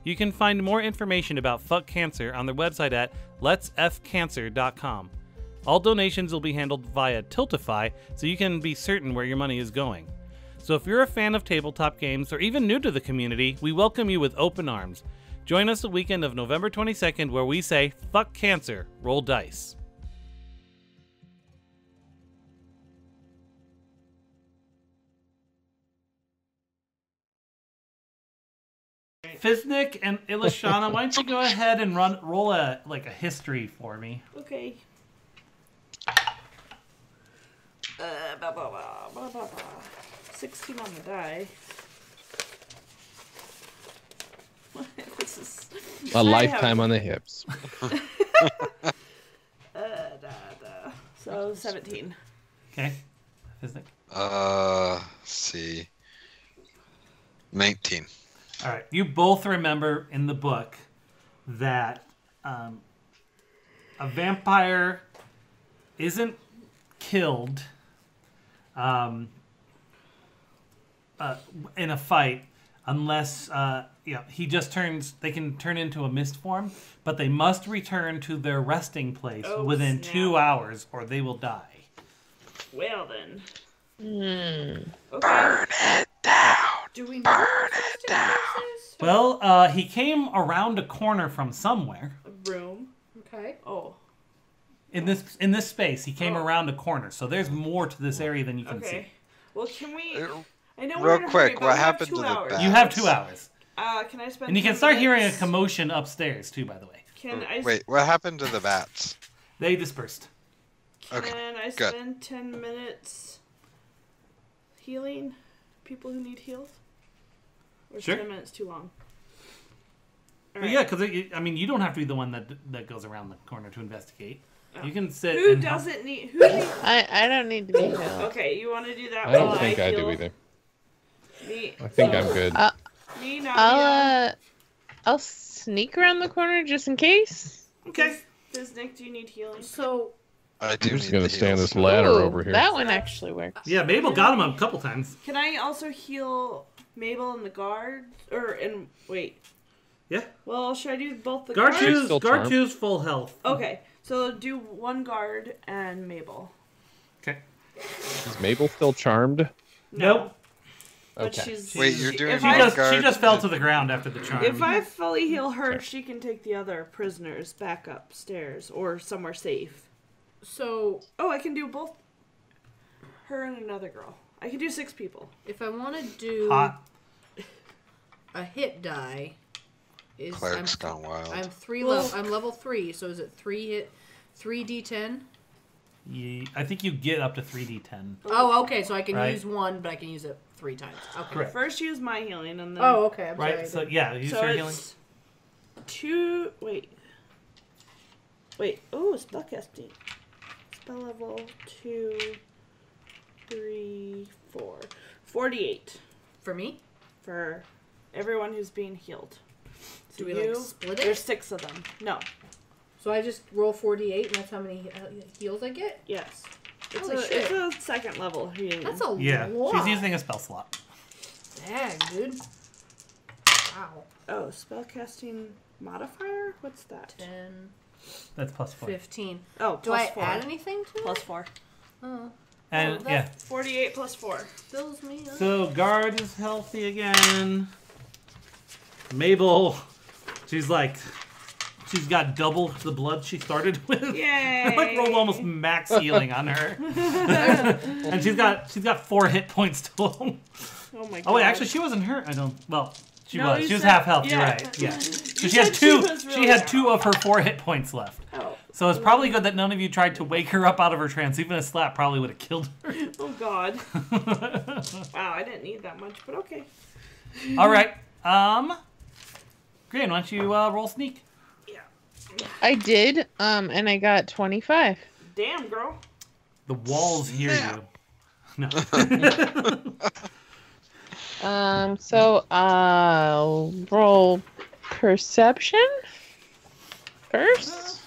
You can find more information about Fuck Cancer on their website at letsfcancer.com. All donations will be handled via Tiltify, so you can be certain where your money is going. So if you're a fan of tabletop games or even new to the community, we welcome you with open arms. Join us the weekend of November 22nd where we say, Fuck Cancer, roll dice. Fiznik and Ilishana, why don't you go ahead and roll a history for me? Okay. 16 on the die. This is a lifetime on the hips. So 17. Okay. Fiznik? Let's see. 19. All right. You both remember in the book that a vampire isn't killed in a fight unless he just turns. They can turn into a mist form, but they must return to their resting place within 2 hours, or they will die. Well then. Okay. Burn it down. Do we know Burn it down. Well, he came around a corner from somewhere. A room. Okay. Oh. In this space, he came around a corner, so there's more to this area than you can see. Well, can we? I know Real we're in a hurry, quick, but what we have happened 2 to the hours. bat? You have 2 hours. Can I spend? And you can 10 start hearing a minutes? commotion upstairs, too, by the way. Can I? Wait, what happened to the bats? They dispersed. Okay, Can I good. spend 10 minutes healing people who need healed? Or is Sure. 10 minutes too long? All Well, yeah, because, you don't have to be the one that goes around the corner to investigate. Oh. You can sit Who and help. doesn't need? Who needs? I don't need to be healed. Okay, you want to do that? I don't while think I heal? do either. Me. I think I'm good. Me, Nadia. I'll sneak around the corner just in case. Okay. Nick, do you need healing? So, I do I'm just need gonna the stay on heals. this ladder Ooh, over here. That one actually works. Yeah, Mabel got him a couple times. Can I also heal Mabel and the guard? Wait. Yeah. Well, should I do both the Guard guards? Still Guard charmed. 2's full health. Okay, so do one guard and Mabel. Okay. Is Mabel still charmed? Nope. But Okay. she's. Wait, you're doing if She I- one just guard fell and- to the ground after the charm. If I fully heal her, she can take the other prisoners back upstairs or somewhere safe. so Oh, I can do both. Her and another girl. I can do 6 people. if I want to do Hot. a hit die, is Cleric's gone wild. I'm level 3. So is it 3d10? I think you get up to 3d10. Oh, okay. So I can Right. use one, but I can use it 3 times. Okay. Correct. First, use my healing, and then. Oh, okay. I'm Right, sorry. so yeah, use So your healing. it's 2. Wait. Oh, spellcasting. Spell level 2, 3, 4. 48 For me? for everyone who's being healed. Do So we you, like split it? There's 6 of them. No. So I just roll 48, and that's how many heals I get? Yes. It's Holy shit. it's a second level healing. That's a Yeah, lot. she's using a spell slot. Dang, dude. Wow. Oh, spellcasting modifier? What's that? 10, That's +4. 15. Oh, Do plus I 4. add anything to it? Plus 4. Oh, And that- yeah, 48 plus 4. fills me up. so guard is healthy again. Mabel, she's got double the blood she started with. Yay! I rolled almost max healing on her, and she's got 4 hit points total. Oh my god. Oh wait, actually she wasn't hurt. She No, was. you She was said- half health. You're yeah. right. Yeah. So You she had said she 2. was She really had down. 2 of her 4 hit points left. Oh. So it's probably good that none of you tried to wake her up out of her trance. Even a slap probably would have killed her. Oh god. Wow, I didn't need that much, but okay. All right. Gran, why don't you roll sneak? I did, and I got 25. Damn, girl. The walls hear Snap. you. No. So I'll roll perception first.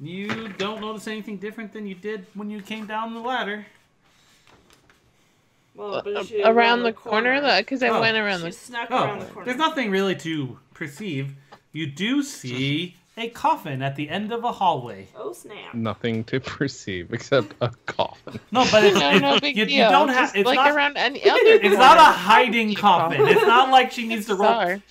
You don't notice anything different than you did when you came down the ladder. Well, but she Around the corner, because I Oh. went around She the. snuck Oh, around the corner. there's nothing really to perceive. You do see a coffin at the end of a hallway. Oh snap! Nothing to perceive except a coffin. No, but it's, No big you deal. don't have. Just It's like not. around any other. It's not a hiding coffin. It's not like she needs to roll. Sorry.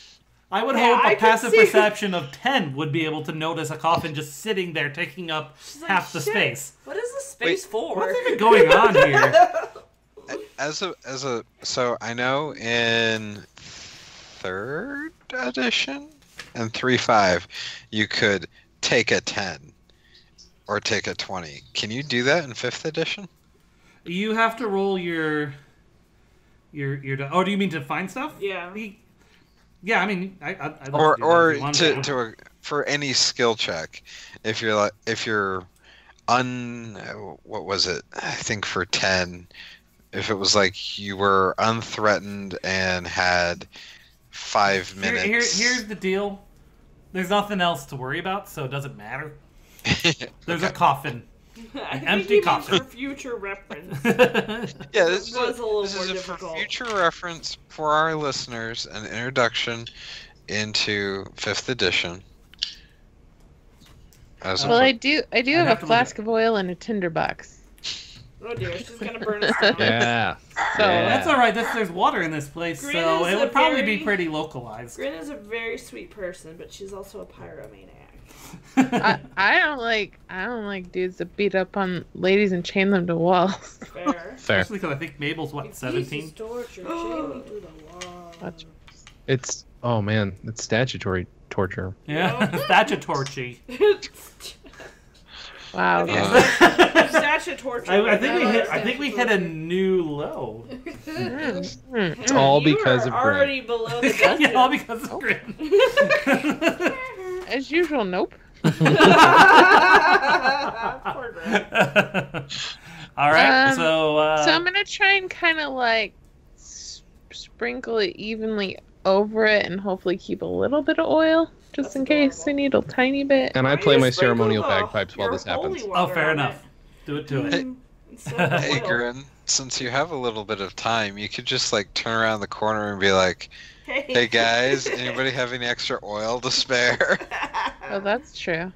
I would Yeah, hope I a could passive see- perception of 10 would be able to notice a coffin just sitting there taking up like, half the "Shit, space. What is this space for? What's even going on here? So I know in 3rd edition and 3.5 you could take a 10 or take a 20. Can you do that in 5th edition? You have to roll your. Oh, do you mean to find stuff? Yeah. Yeah, I mean, I'd love to do that Or if you want for any skill check, if you're what was it? I think for 10, if it was like you were unthreatened and had 5 minutes. Here's the deal. There's nothing else to worry about, so it doesn't matter. There's a coffin. I think empty he means coffin. for future reference. Yeah, this is was a little this more is a difficult. future reference for our listeners, an introduction into 5th edition. As Well, a, I do I'd have have a to look flask of oil and a tinderbox. Oh dear, she's gonna burn us down. Yeah. So Yeah. That's all right. There's water in this place, Grin so is it a would probably be very- pretty localized. Grin is a very sweet person, but she's also a pyromaniac. I don't like dudes that beat up on ladies and chain them to walls. Fair. Fair. Especially because I think Mabel's what, 17? Torture, chain me to the wall. That's- It's it's statutory torture. Yeah, statutory. Wow. Statutory. I think we hit a new low. It's all because of Grin. already below the dungeon. Yeah, all because of Grin. As usual, nope. Poor Grin. All right, Um, so So I'm gonna try and kind of like sprinkle it evenly over it and hopefully keep a little bit of oil just in case I need a tiny bit. And I Why play you my sprinkle ceremonial the- bagpipes while your this happens. holy oh, water fair on enough. Do it to it. it instead of hey, oil. Grin, since you have a little bit of time, you could just like turn around the corner and be like, "Hey guys, anybody have any extra oil to spare?" Oh, that's true.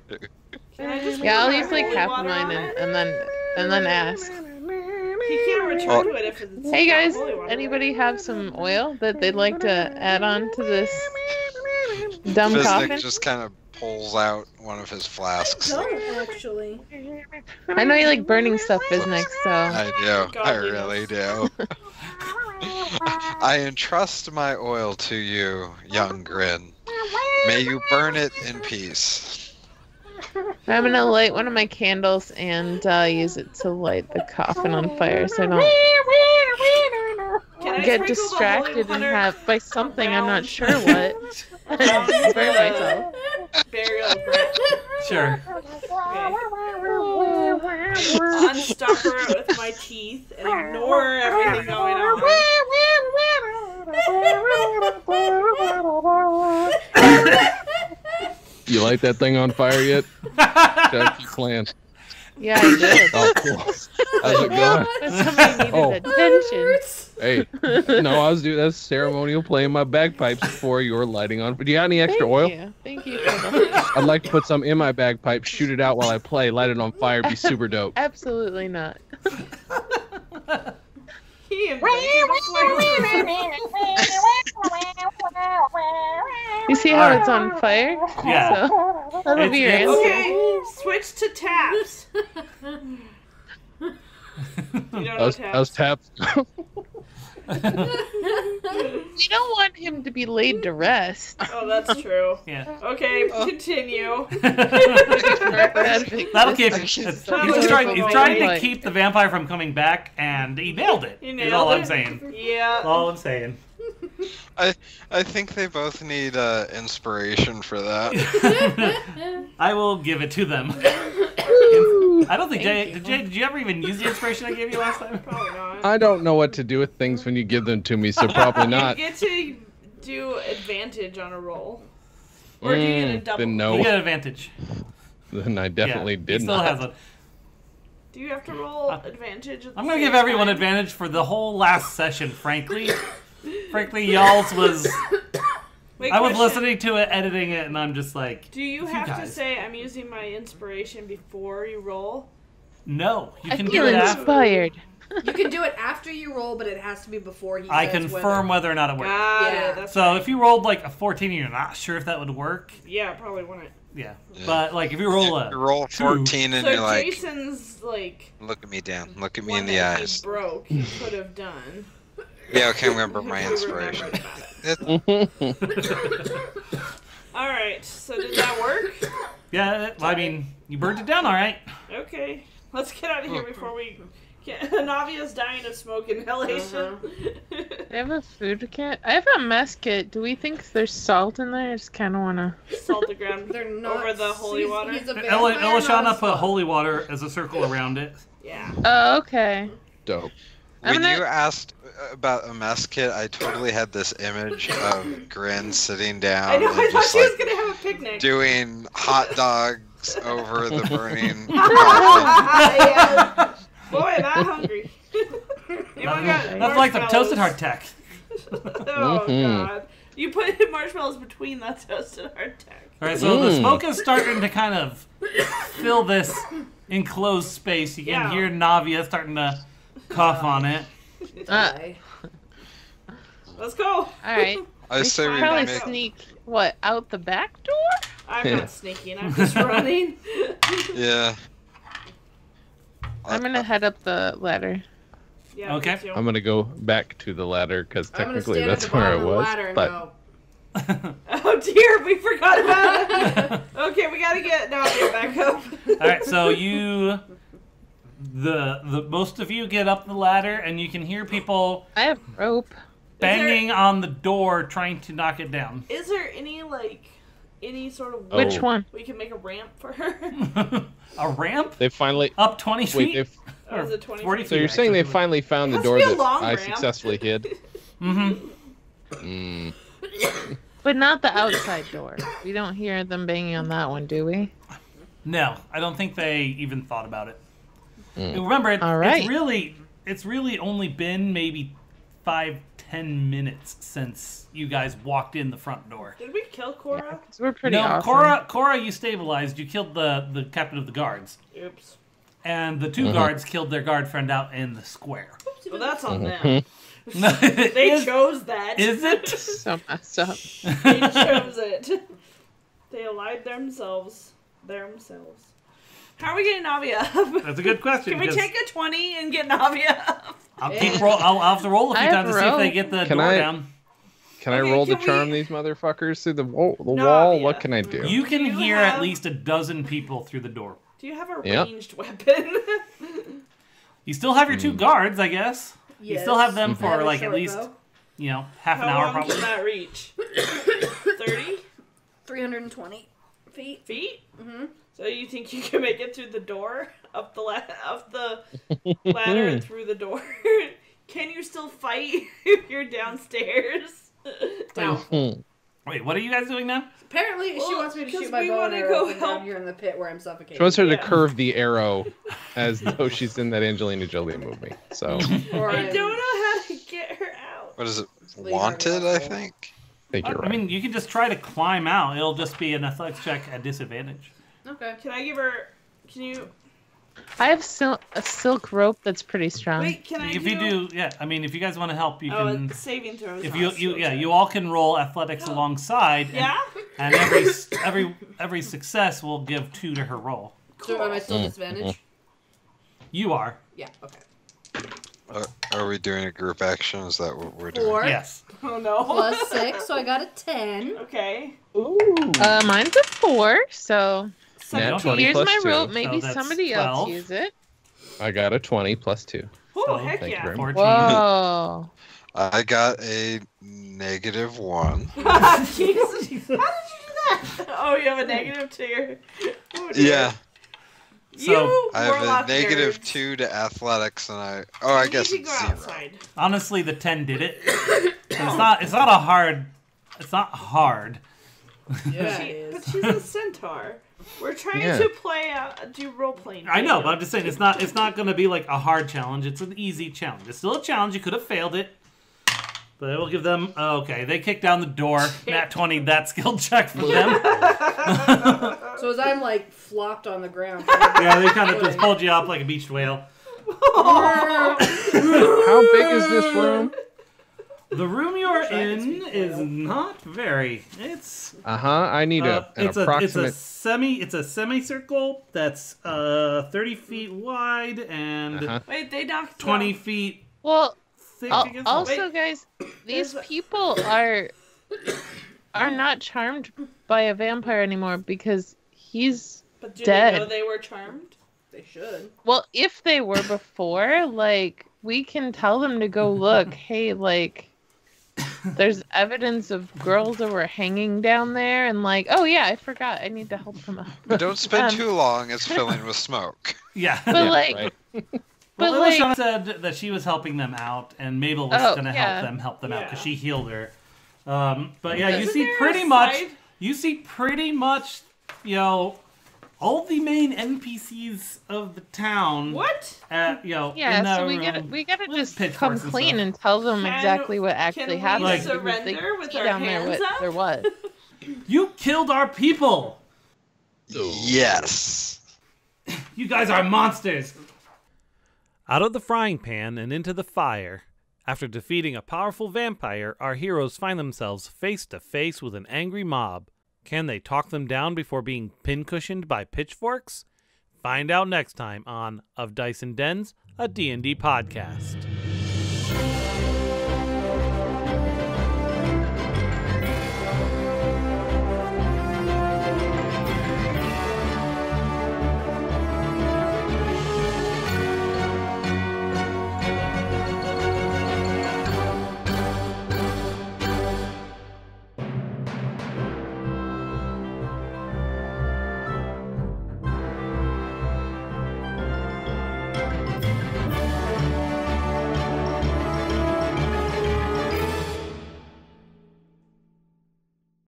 Can I just Yeah, I'll put use like holy half of water mine on it? and then ask. He can't return Oh. to it if it's Hey not guys, holy water. anybody have some oil that they'd like to add on to this dumb Fiznik coffin? just kind of pulls out one of his flasks. Don't actually. I know you like burning stuff, Fiznik, so I do. God, I he really do. I entrust my oil to you, young Grin. May you burn it in peace. I'm gonna light one of my candles and use it to light the coffin on fire so I don't Can I get sprinkle the distracted holy and water have by something I'm not around- sure what. around Burn the myself. burial of Grin? Sure. Unstop her with my teeth and ignore everything going on. You light that thing on fire yet? Gotta keep playing. Yeah, I did. Oh, cool. How's it going? Somebody needed Oh. attention. Hey, no, I was doing that ceremonial playing my bagpipes before you were lighting on. Do you got any extra oil? Thank you for the... I'd like to put some in my bagpipe, shoot it out while I play, light it on fire, be super dope. Absolutely not. He invented a flame. You see how it's on fire? Yeah. So, that'll be your It's- answer. Okay, switch to taps. You don't know How's taps. taps? We don't want him to be laid to rest. Oh, that's true. Yeah. Okay, continue. That'll keep. This He's is trying so to funny. keep the vampire from coming back, and he nailed it. He Is nailed all it. I'm saying. Yeah. All I'm saying. I think they both need inspiration for that. I will give it to them. I don't think Thank Jay, did you ever even use the inspiration I gave you last time? Probably not. I don't know what to do with things when you give them to me, so probably not. You get to do advantage on a roll. Or do you get a double? Then You no. get advantage. Then I definitely He did still not. has one. Do you have to roll advantage? At the I'm gonna same give everyone time? advantage for the whole last session. Frankly, y'all's was. Wait, I was question. listening to it, editing it, and I'm just like, Do you you have to guys. say I'm using my inspiration before you roll? no, you I can feel do it after. inspired. You can do it after you roll, but it has to be before he I says confirm whether or not it works. Got Yeah. it. That's So right. if you rolled like a 14 and you're not sure if that would work, Yeah, probably wouldn't. yeah. Yeah. But like if you roll You a roll 14 and So you're like, Jason's like look at me, Dan. Look at me one in the that eyes. he broke. He could have done. Yeah, I can't remember my If you remembered inspiration. about it. All right. So did that work? yeah, I mean you burned it down, all right. Okay. Let's get out of here before we get. Navia's dying of smoke inhalation. I have a food kit. I have a mess kit. Do we think there's salt in there? I just kind of want to. Salt the ground They're not over the holy water. He's a vampire, not a Elishana put slut. holy water as a circle around it. Yeah. Oh, okay. Dope. I'm When gonna- you asked about a mess kit, I totally had this image of Grin sitting down I know. and I thought just she was like gonna have a picnic. doing hot dogs over the burning. Yeah. Boy, am I hungry. Anyone got That's like the toasted marshmallows? hardtack. Oh Mhm. god. You put marshmallows between that toasted hardtack. All right, so the smoke is starting to kind of fill this enclosed space. You can Yeah. hear Navia starting to cough on it. Okay. Let's go. All right. I say we Probably make. sneak what out the back door? I'm not sneaking. I'm just running. Yeah. I'm gonna head up the ladder. Yeah, me Okay. too. I'm gonna go back to the ladder because I'm gonna technically stand that's at the where bottom it of the was. ladder and But go. Oh dear, we forgot about it. Okay, we gotta get Navia back up. All right, so the most of you get up the ladder, and you can hear people I have rope. banging on the door, trying to knock it down. Is there any sort of Oh. Which one? we can make a ramp for her? A ramp they finally. up 20 Wait, feet. they've. Or is it 20 40 feet? So you're saying they finally found the Has to door be a that long I ramp. successfully hid? Mm-hmm. Mm. But not the outside door. We don't hear them banging on that one, do we? No, I don't think they even thought about it. Mm. Remember, All right. it's really only been maybe 5-10 minutes since you guys walked in the front door. Did we kill Cora? 'Cause we're pretty No, awesome. Cora, you stabilized. You killed the captain of the guards, Oops. and the 2 guards killed their guard friend out in the square. Well, that's on them. They They chose that. Is it? So messed up. They chose it. They allied themselves. How are we getting Navia up? That's a good question. Can we 'cause take a 20 and get Navia up? I'll have to roll a few I have times to see if they rope. get the Can door I- down. Can I Okay, roll to can we- charm these motherfuckers through the wall? No, What yeah. can I do? You can Do you hear have- at least a dozen people through the door. Do you have a Yep. ranged weapon? You still have your 2 guards, I guess. You Yes. still have them I for have a like at short least bow. half an How hour long probably. can that reach? 30 320 feet. feet? Mm-hmm. So you think you can make it through the door, up the ladder and through the door? Can you still fight if you're downstairs? No. Hmm. Wait, what are you guys doing now? Apparently, she Well, wants me to 'cause shoot my we bow and wanna arrow go and help. down here in the pit where I'm suffocating. She wants her Yeah. to curve the arrow as though she's in that Angelina Jolie movie. So Or I I'm- don't know how to get her out. What is it? Leave Wanted, her I alone. think. I think you're I right. mean, you can just try to climb out. It'll just be an athletics check at disadvantage. Okay. Can I give her? Can you? I have a silk rope that's pretty strong. Wait, can I If you do, yeah. I mean, if you guys want to help, you Oh, can. it's saving throws. If not you skill check. you all can roll athletics alongside. Yeah. And every success will give 2 to her roll. So am I still disadvantage? You are. Yeah. Okay. Are we doing a group action? Is that what we're doing? 4 Yes. Oh no. plus 6, so I got a 10. Okay. Mine's a 4, so Nat don't- 20 here's plus my 2. rope. Maybe that's somebody 12. else use it. I got a 20 plus 2. Oh So, heck thank you yeah. very 14. Whoa. I got a -1. Jesus. How did you do that? Oh, you have a negative to your. Oh, dear. Yeah. So I have a Warlock negative nerds, 2 to athletics, and I you guess need to it's go 0. outside. honestly, the 10 did it. And it's not a hard. It's not hard. Yeah, it But is. she's a centaur. We're trying Yeah. to do role playing. I know, but I'm just saying it's not going to be like a hard challenge. It's an easy challenge. It's still a challenge. You could have failed it, but it will give them. Okay, they kicked down the door. Nat 20 that skill check for them. So as I'm like flopped on the ground. Yeah, they kind of just pulled you up like a beached whale. How big is this room? The room you're in is not very. It's I need an approximate. it's a semicircle that's 30 feet wide and Wait, they knocked 20 down. feet Well, thick. I guess. also, guys, these people are not charmed by a vampire anymore because he's But do dead. they know they were charmed? They should. well. If they were before, like we can tell them to go look. Hey, like. There's evidence of girls that were hanging down there, and like, oh yeah, I forgot, I need to help them up. Don't spend too long. It's filling with smoke. Yeah. But like, right. but Well, like, Ilishana said that she was helping them out, and Mabel was Oh, going to yeah. help them out because Yeah. she healed her. But yeah, you Isn't see there pretty a much, side? all the main NPCs of the town. What? In yeah. that So room. we gotta with just pitchforks come and clean stuff. and tell them Can- exactly what actually we happened. Like- because they surrender with see our down there hands what up? there was. You killed our people. Yes. You guys are monsters. Out of the frying pan and into the fire. After defeating a powerful vampire, our heroes find themselves face to face with an angry mob. Can they talk them down before being pincushioned by pitchforks? Find out next time on Of Dice and Dens, a D&D podcast.